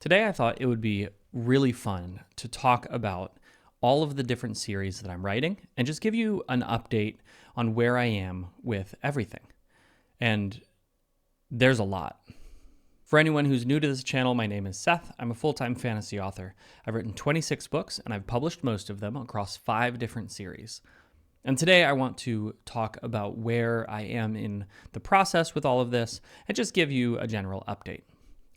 Today I thought it would be really fun to talk about all of the different series that I'm writing and just give you an update on where I am with everything. And there's a lot. For anyone who's new to this channel, my name is Seth. I'm a full-time fantasy author. I've written 26 books and I've published most of them across 5 different series. And today I want to talk about where I am in the process with all of this and just give you a general update.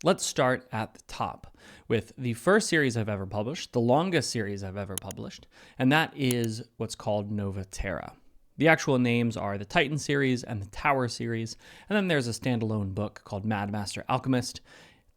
Let's start at the top with the first series I've ever published, the longest series I've ever published, and that is what's called Nova Terra. The actual names are the Titan series and the Tower series, and then there's a standalone book called Mad Master Alchemist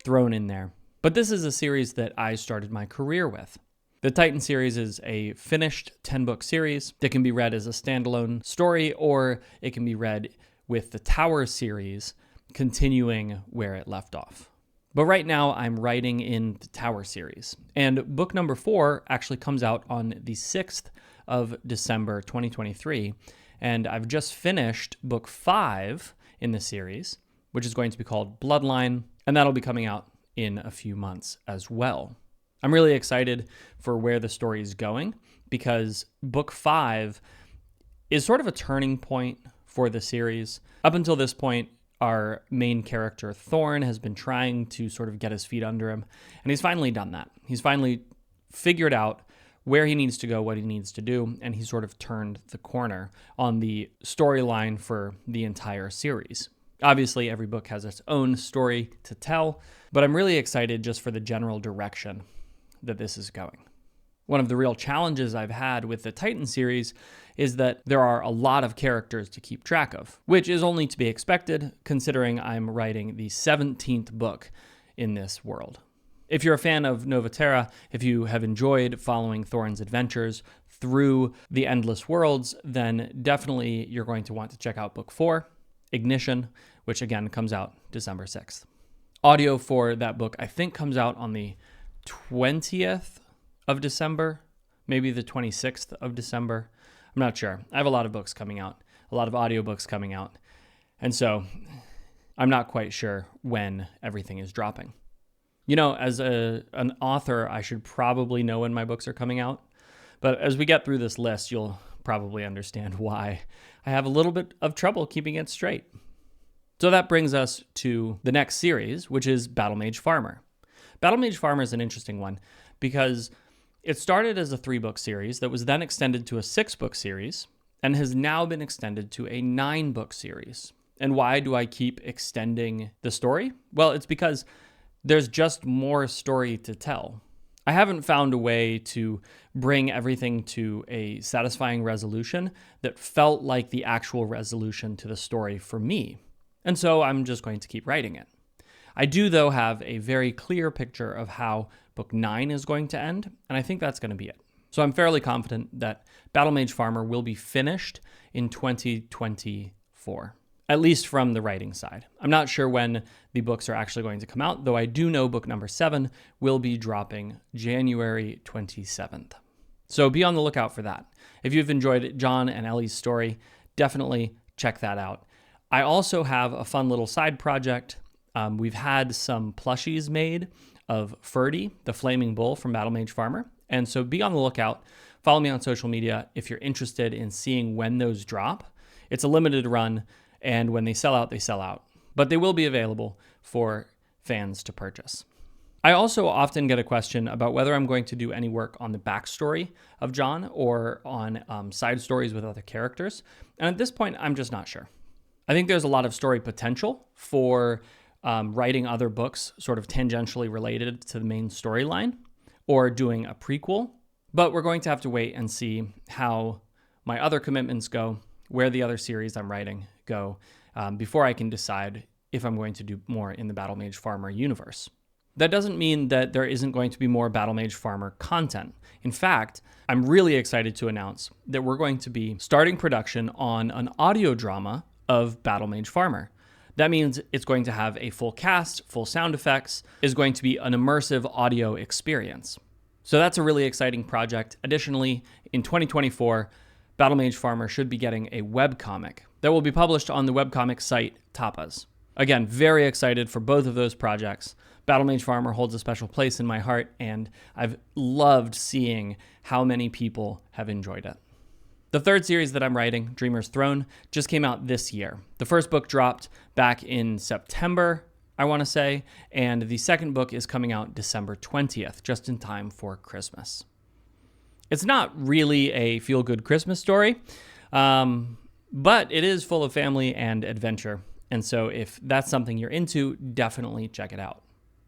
thrown in there. But this is a series that I started my career with. The Titan series is a finished 10-book series that can be read as a standalone story, or it can be read with the Tower series continuing where it left off. But right now I'm writing in the Tower series, and book number 4 actually comes out on the 6th of December 2023, and I've just finished book 5 in the series, which is going to be called Bloodline, and that'll be coming out in a few months as well. I'm really excited for where the story is going because book 5 is sort of a turning point for the series. Up until this point, our main character, Thorn, has been trying to sort of get his feet under him, and he's finally done that. He's finally figured out where he needs to go, what he needs to do, and he's sort of turned the corner on the storyline for the entire series. Obviously, every book has its own story to tell, but I'm really excited just for the general direction that this is going. One of the real challenges I've had with the Titan series is that there are a lot of characters to keep track of, which is only to be expected considering I'm writing the 17th book in this world. If you're a fan of Nova Terra, if you have enjoyed following Thorn's adventures through the Endless Worlds, then definitely you're going to want to check out book 4, Ignition, which again comes out December 6th. Audio for that book I think comes out on the 20th of December, maybe the 26th of December. I'm not sure. I have a lot of books coming out, a lot of audiobooks coming out. And so I'm not quite sure when everything is dropping. You know, as an author, I should probably know when my books are coming out. But as we get through this list, you'll probably understand why I have a little bit of trouble keeping it straight. So that brings us to the next series, which is Battle Mage Farmer. Battle Mage Farmer is an interesting one because it started as a 3-book series that was then extended to a 6-book series and has now been extended to a 9-book series. And why do I keep extending the story? Well, it's because there's just more story to tell. I haven't found a way to bring everything to a satisfying resolution that felt like the actual resolution to the story for me. And so I'm just going to keep writing it. I do, though, have a very clear picture of how book 9 is going to end, and I think that's going to be it. So I'm fairly confident that Battle Mage Farmer will be finished in 2024, at least from the writing side. I'm not sure when the books are actually going to come out, though I do know book number 7 will be dropping January 27th. So be on the lookout for that. If you've enjoyed John and Ellie's story, definitely check that out. I also have a fun little side project. We've had some plushies made of Ferdy, the flaming bull from Battle Mage Farmer. And so be on the lookout. Follow me on social media if you're interested in seeing when those drop. It's a limited run, and when they sell out, they sell out. But they will be available for fans to purchase. I also often get a question about whether I'm going to do any work on the backstory of John or on side stories with other characters. And at this point, I'm just not sure. I think there's a lot of story potential for writing other books sort of tangentially related to the main storyline or doing a prequel, but we're going to have to wait and see how my other commitments go, where the other series I'm writing go, before I can decide if I'm going to do more in the Battle Mage Farmer universe. That doesn't mean that there isn't going to be more Battle Mage Farmer content. In fact, I'm really excited to announce that we're going to be starting production on an audio drama of Battle Mage Farmer. That means it's going to have a full cast, full sound effects, is going to be an immersive audio experience. So that's a really exciting project. Additionally, in 2024, Battle Mage Farmer should be getting a webcomic that will be published on the webcomic site Tapas. Again, very excited for both of those projects. Battle Mage Farmer holds a special place in my heart, and I've loved seeing how many people have enjoyed it. The third series that I'm writing, Dreamer's Throne, just came out this year. The first book dropped back in September, I want to say, and the second book is coming out December 20th, just in time for Christmas. It's not really a feel-good Christmas story, but it is full of family and adventure, and so if that's something you're into, definitely check it out.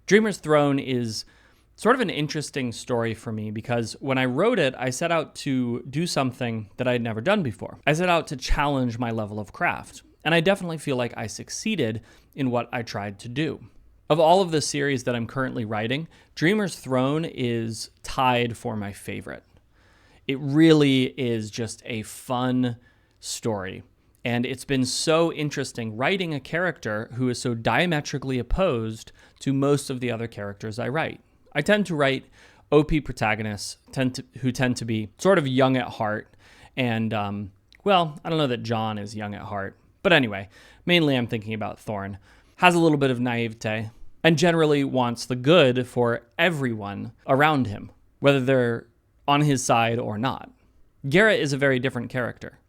Dreamer's Throne is sort of an interesting story for me because when I wrote it, I set out to do something that I had never done before. I set out to challenge my level of craft, and I definitely feel like I succeeded in what I tried to do. Of all of the series that I'm currently writing, Dreamer's Throne is tied for my favorite. It really is just a fun story, and it's been so interesting writing a character who is so diametrically opposed to most of the other characters I write. I tend to write OP protagonists who tend to be sort of young at heart. And, well, I don't know that John is young at heart. But anyway, mainly I'm thinking about Thorn. Has a little bit of naivete and generally wants the good for everyone around him, whether they're on his side or not. Garrett is a very different character.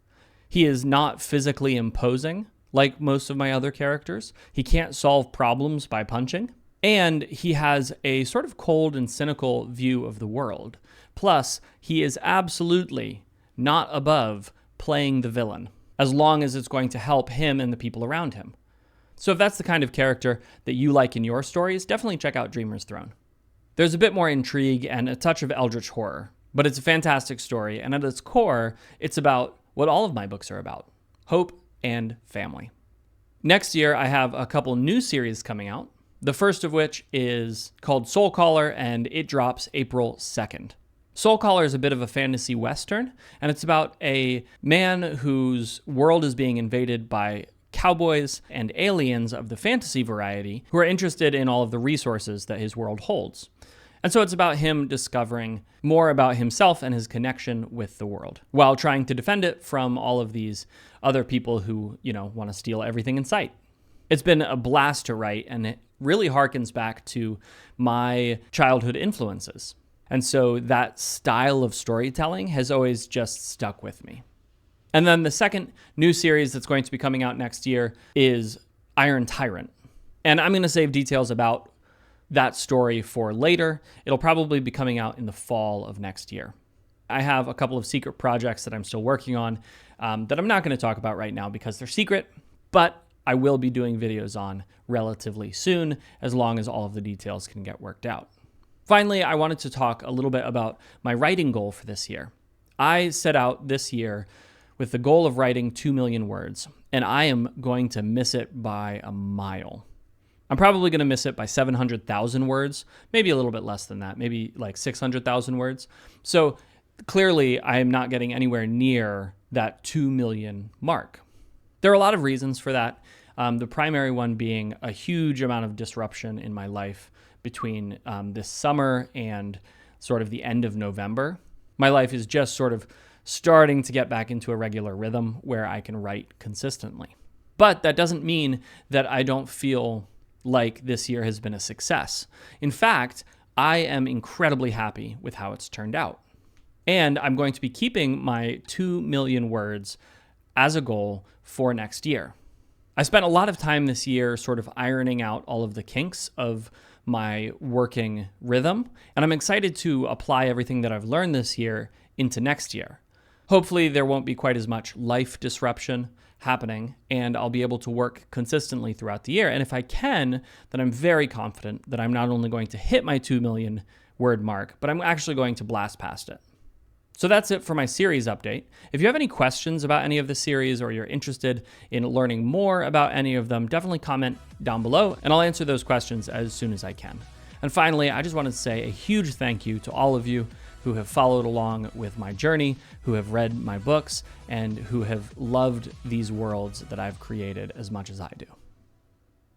He is not physically imposing like most of my other characters. He can't solve problems by punching. And he has a sort of cold and cynical view of the world. Plus, he is absolutely not above playing the villain, as long as it's going to help him and the people around him. So if that's the kind of character that you like in your stories, definitely check out Dreamer's Throne. There's a bit more intrigue and a touch of eldritch horror, but it's a fantastic story, and at its core, it's about what all of my books are about: hope and family. Next year, I have a couple new series coming out. The first of which is called Soulcaller, and it drops April 2nd. Soulcaller is a bit of a fantasy western, and it's about a man whose world is being invaded by cowboys and aliens of the fantasy variety who are interested in all of the resources that his world holds. And so it's about him discovering more about himself and his connection with the world, while trying to defend it from all of these other people who, want to steal everything in sight. It's been a blast to write, and it really harkens back to my childhood influences. And so that style of storytelling has always just stuck with me. And then the second new series that's going to be coming out next year is Iron Tyrant. And I'm going to save details about that story for later. It'll probably be coming out in the fall of next year. I have a couple of secret projects that I'm still working on that I'm not going to talk about right now because they're secret, but I will be doing videos on relatively soon, as long as all of the details can get worked out. Finally, I wanted to talk a little bit about my writing goal for this year. I set out this year with the goal of writing 2 million words, and I am going to miss it by a mile. I'm probably going to miss it by 700,000 words, maybe a little bit less than that, maybe like 600,000 words. So clearly, I am not getting anywhere near that 2 million mark. There are a lot of reasons for that. The primary one being a huge amount of disruption in my life between this summer and sort of the end of November. My life is just sort of starting to get back into a regular rhythm where I can write consistently. But that doesn't mean that I don't feel like this year has been a success. In fact, I am incredibly happy with how it's turned out. And I'm going to be keeping my 2 million words as a goal for next year. I spent a lot of time this year sort of ironing out all of the kinks of my working rhythm, and I'm excited to apply everything that I've learned this year into next year. Hopefully there won't be quite as much life disruption happening, and I'll be able to work consistently throughout the year. And if I can, then I'm very confident that I'm not only going to hit my 2 million word mark, but I'm actually going to blast past it. So that's it for my series update. If you have any questions about any of the series, or you're interested in learning more about any of them, definitely comment down below and I'll answer those questions as soon as I can. And finally, I just wanted to say a huge thank you to all of you who have followed along with my journey, who have read my books, and who have loved these worlds that I've created as much as I do.